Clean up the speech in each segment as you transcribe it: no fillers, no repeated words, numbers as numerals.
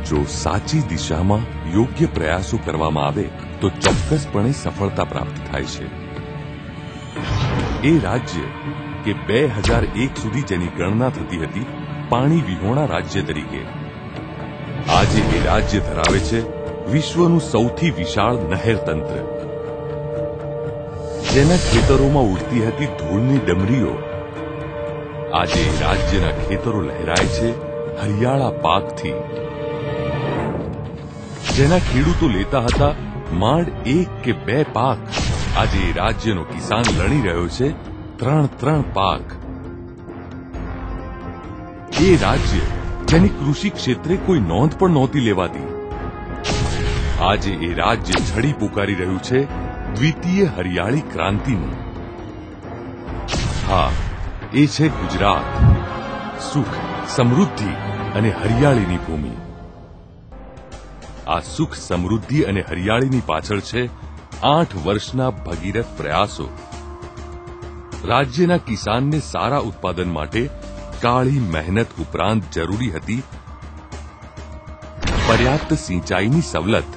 જો સાચી દિશામાં યોગ્ય પ્રયાસો કરવામાં આવે તો ચોક્કસપણે સફળતા પ્રાપ્ત થાય છે. એ રાજ્ય કે 2001 સુધી જેની ગણના થતી હતી પાણી વિહોણા રાજ્ય તરીકે, આજે એ રાજ્ય ધરાવે છે વિશ્વનું સૌથી વિશાળ નહેર તંત્ર. જેના ખેતરોમાં ઉડતી હતી ધૂળની ડમરીઓ, આજે રાજ્યના ખેતરો લહેરાય છે હરિયાળા પાકથી. જેના ખેડૂતો લેતા હતા માંડ 1 કે 2 પાક, આજે રાજ્યનો કિસાન લણી રહ્યો છે 3 પાક. એ રાજ્ય જેની કૃષિ ક્ષેત્રે કોઈ નોંધ પણ નહોતી લેવાતી, આજે એ રાજ્ય છડી પુકારી રહ્યું છે દ્વિતીય હરિયાળી ક્રાંતિનું. હા, એ છે ગુજરાત, સુખ, સમૃદ્ધિ અને હરિયાળીની ભૂમિ. આ સુખ, સમૃદ્ધિ અને હરિયાળીની પાછળ છે 8 વર્ષના ભગીરથ પ્રયાસો. રાજ્યના કિસાનને સારા ઉત્પાદન માટે કાળી મહેનત ઉપરાંત જરૂરી હતી પર્યાપ્ત સિંચાઈની સવલત,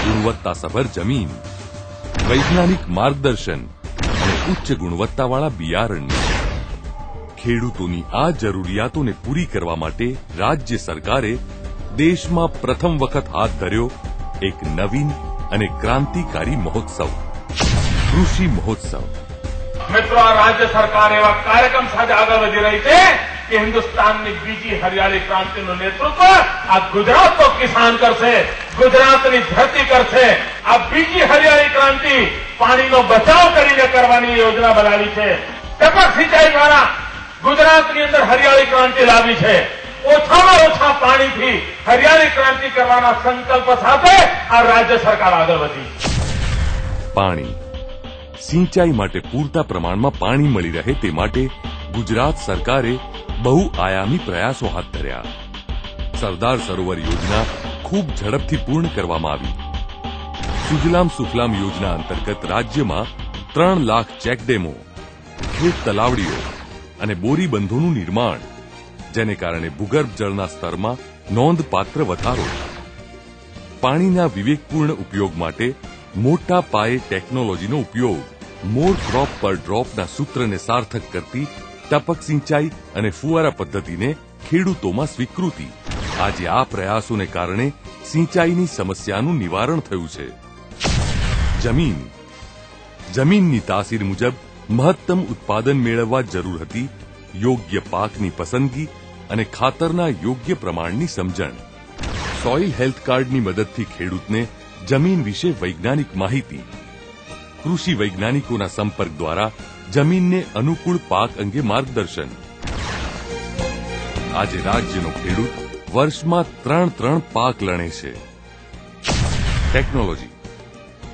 ગુણવત્તાસભર જમીન, વૈજ્ઞાનિક માર્ગદર્શન અને ઉચ્ચ ગુણવત્તાવાળા બિયારણ. ખેડૂતોની આ જરૂરિયાતોને પૂરી કરવા માટે રાજ્ય સરકારે દેશમાં પ્રથમ વખત હાથ ધર્યો એક નવીન અને ક્રાંતિકારી મહોત્સવ, કૃષિ મહોત્સવ. મિત્રો, આ રાજ્ય સરકાર એવા કાર્યક્રમ સાથે આગળ વધી રહી છે કે હિન્દુસ્તાનની બીજી હરિયાળી ક્રાંતિનું નેતૃત્વ આ ગુજરાતનો કિસાન કરશે, ગુજરાતની ધરતી કરશે. આ બીજી હરિયાળી ક્રાંતિ પાણીનો બચાવ કરીને કરવાની યોજના બનાવી છે. ટપક સિંચાઈ દ્વારા ગુજરાતની અંદર હરિયાળી ક્રાંતિ લાવી છે. ઓછામાં ઓછા પાણીથી હરિયાળી ક્રાંતિ કરવાના સંકલ્પ સાથે આ રાજ્ય સરકાર આગળ વધી. પાણી, સિંચાઈ માટે પૂરતા પ્રમાણમાં પાણી મળી રહે તે માટે ગુજરાત સરકારે બહુઆયામી પ્રયાસો હાથ ધર્યા. સરદાર સરોવર યોજના ખૂબ ઝડપથી પૂર્ણ કરવામાં આવી. સુજલામ સુફલામ યોજના અંતર્ગત રાજ્યમાં 3 લાખ ચેકડેમો, ખેત તલાવડીઓ અને બોરીબંધોનું નિર્માણ, જેને કારણે ભૂગર્ભ જળના સ્તરમાં નોંધપાત્ર વધારો. પાણીના વિવેકપૂર્ણ ઉપયોગ માટે મોટા પાયે ટેકનોલોજીનો ઉપયોગ, મોર ક્રોપ પર ડ્રોપના સૂત્રને સાર્થક કરતી ટપક સિંચાઈ અને ફુવારા પદ્ધતિને ખેડૂતોમાં સ્વીકૃતિ. આજે આ પ્રયાસોને કારણે સિંચાઈની સમસ્યાનું નિવારણ થયું છે. જમીનની તાસીર મુજબ મહત્તમ ઉત્પાદન મેળવવા જરૂર હતી યોગ્ય પાકની પસંદગી અને ખાતરના યોગ્ય પ્રમાણની સમજણ. સોઇલ હેલ્થ કાર્ડની મદદથી ખેડૂતને જમીન વિશે વૈજ્ઞાનિક માહિતી, કૃષિ વૈજ્ઞાનિકોના સંપર્ક દ્વારા જમીનને અનુકૂળ પાક અંગે માર્ગદર્શન. આજે રાજ્યનો ખેડૂત વર્ષમાં 3 પાક લણે છે.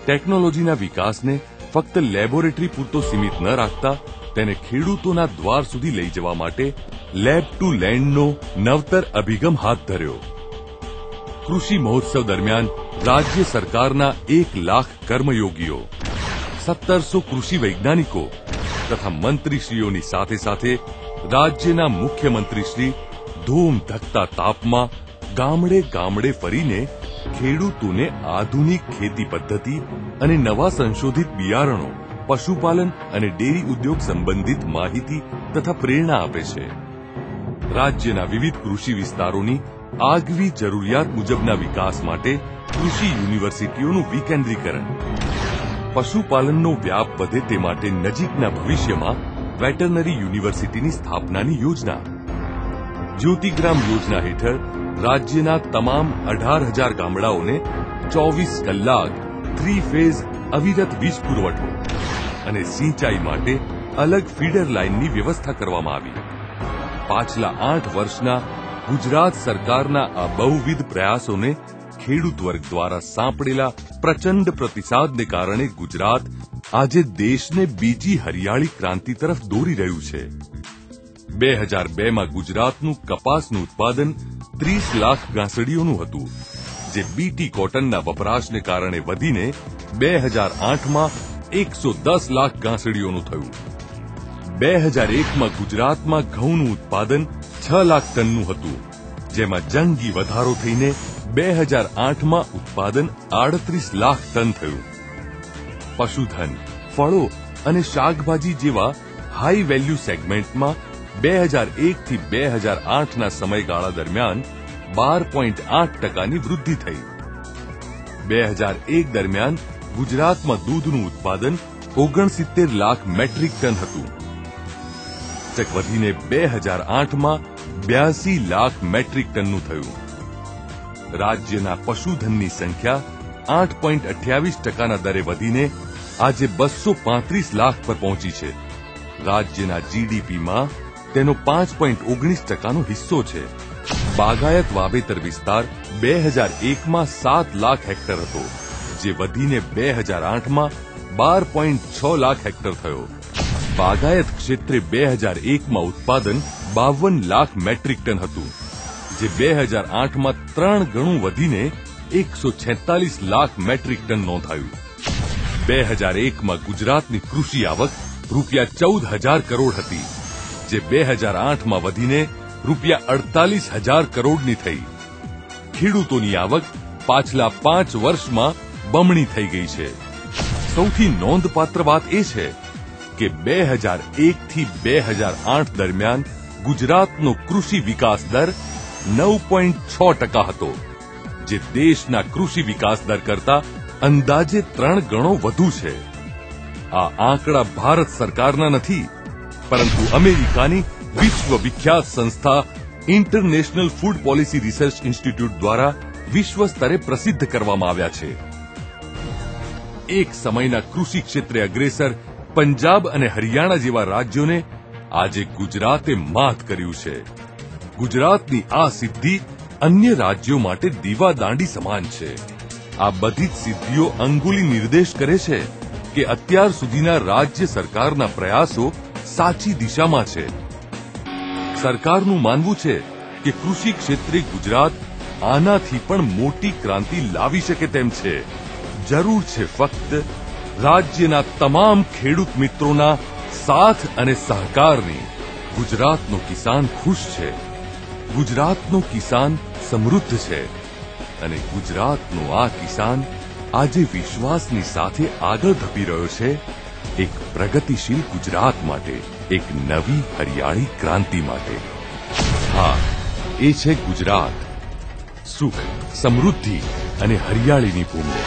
ટેકનોલોજીના વિકાસને ફક્ત લેબોરેટરી પૂરતો સીમિત ન રાખતા તેને ખેડૂતોના દ્વાર સુધી લઈ જવા માટે લેબ ટુ લેન્ડનો નવતર અભિગમ હાથ ધર્યો. કૃષિ મહોત્સવ દરમિયાન રાજ્ય સરકારના 1 લાખ કર્મયોગીઓ, 1700 કૃષિ વૈજ્ઞાનિકો તથા મંત્રીશ્રીઓની સાથે સાથે રાજ્યના મુખ્યમંત્રીશ્રી ધૂમ ધકતા તાપમાં ગામડે ગામડે ફરીને ખેડૂતોને આધુનિક ખેતી પદ્ધતિ અને નવા સંશોધિત બિયારણો, પશુપાલન અને ડેરી ઉદ્યોગ સંબંધિત માહિતી તથા પ્રેરણા આપે છે. રાજ્યના વિવિધ કૃષિ વિસ્તારોની આગવી જરૂરિયાત મુજબના વિકાસ માટે કૃષિ યુનિવર્સિટીઓનું વિકેન્દ્રીકરણ, પશુપાલનનો વ્યાપ વધે તે માટે નજીકના ભવિષ્યમાં વેટરનરી યુનિવર્સિટીની સ્થાપનાની યોજના. જ્યોતિગ્રામ યોજના હેઠળ રાજ્યના તમામ 18,000 ગામડાઓને 24 કલાક 3 ફેઝ અવિરત વીજ પુરવઠો અને સિંચાઈ માટે અલગ ફીડર લાઇનની વ્યવસ્થા કરવામાં આવી. પાછલા 8 વર્ષના ગુજરાત સરકારના આ બહુવિધ પ્રયાસોને ખેડૂત વર્ગ દ્વારા સાંપડેલા પ્રચંડ પ્રતિસાદને કારણે ગુજરાત આજે દેશને બીજી હરિયાળી ક્રાંતિ તરફ દોરી રહ્યું છે. 2002માં ગુજરાતનું કપાસનું ઉત્પાદન 30 લાખ ગાંસડીઓનું હતું, જે બીટી કોટનના વપરાશને કારણે વધીને 2008માં 110 લાખ ગાંસડીઓનું થયું. 2001માં ગુજરાતમાં ઘઉંનું ઉત્પાદન 6 લાખ ટનનું હતું, જેમાં જંગી વધારો થઈને 2008માં ઉત્પાદન 38 લાખ ટન થયું. પશુધન, ફળો અને શાકભાજી જેવા હાઈ વેલ્યુ સેગમેન્ટમાં 2001 થી 2008ના સમયગાળા દરમિયાન 12.8%ની વૃદ્ધિ થઈ. 2001 દરમિયાન ગુજરાતમાં દૂધનું ઉત્પાદન 69 લાખ મેટ્રિક ટન હતું. તે વધીને 2008માં 82 લાખ મેટ્રિક ટનનું થયું. રાજ્યના પશુધનની સંખ્યા 8.28%ના દરે વધીને આજે 235 લાખ પર પહોંચી છે. રાજ્યના જીડીપીમાં તેનો 5.19%નો હિસ્સો છે. બાગાયત વાવેતર વિસ્તાર 2001માં 7 લાખ હેક્ટર હતો, જે વધીને 2008માં 12.6 લાખ હેક્ટર થયો. બાગાયત ક્ષેત્રે 2001માં ઉત્પાદન 52 લાખ મેટ્રિક ટન હતું, જે 2008માં 3 ગણું વધીને 146 લાખ મેટ્રિક ટન નોંધાયું. 2001માં ગુજરાતની કૃષિ આવક ₹14,000 કરોડ હતી, જે 2008માં વધીને ₹48,000 કરોડની થઈ. ખેડૂતોની આવક પાછલા 5 વર્ષમાં બમણી થઈ ગઈ છે. સૌથી નોંધપાત્ર વાત એ છે કે 2001 થી 2008 દરમિયાન ગુજરાતનો કૃષિ વિકાસ દર 9.6% હતો, જે દેશના કૃષિ વિકાસ દર કરતા અંદાજે 3 ગણો વધુ છે. આ આંકડા ભારત સરકારના નથી, પરંતુ અમેરિકાની વિશ્વ વિખ્યાત સંસ્થા international food policy research institute દ્વારા વિશ્વ સ્તરે પ્રસિદ્ધ કરવામાં આવ્યા છે. એક સમયના કૃષિ ક્ષેત્રે અગ્રેસર પંજાબ અને હરિયાણા જેવા રાજ્યોને આજે ગુજરાતે માત કર્યું છે. ગુજરાતની આ સિદ્ધિ અન્ય રાજ્યો માટે દીવાદાંડી સમાન છે. આ બધી જ સિદ્ધિઓ અંગુલી નિર્દેશ કરે છે કે અત્યાર સુધીના રાજ્ય સરકારના પ્રયાસો સાચી દિશામાં છે. સરકારનું માનવું છે કે કૃષિ ક્ષેત્રે ગુજરાત આનાથી પણ મોટી ક્રાંતિ લાવી શકે તેમ છે. જરૂર છે ફક્ત રાજ્યના તમામ ખેડૂત મિત્રોના સાથ અને સહકારની. ગુજરાતનો કિસાન ખુશ છે, ગુજરાતનો કિસાન સમૃદ્ધ છે, અને ગુજરાતનો આ કિસાન આજે વિશ્વાસની સાથે આગળ ધપી રહ્યો છે એક પ્રગતિશીલ ગુજરાત માટે, એક નવી હરિયાળી ક્રાંતિ માટે. હા, એ છે ગુજરાત, સુખ, સમૃદ્ધિ અને હરિયાળીની ભૂમિ.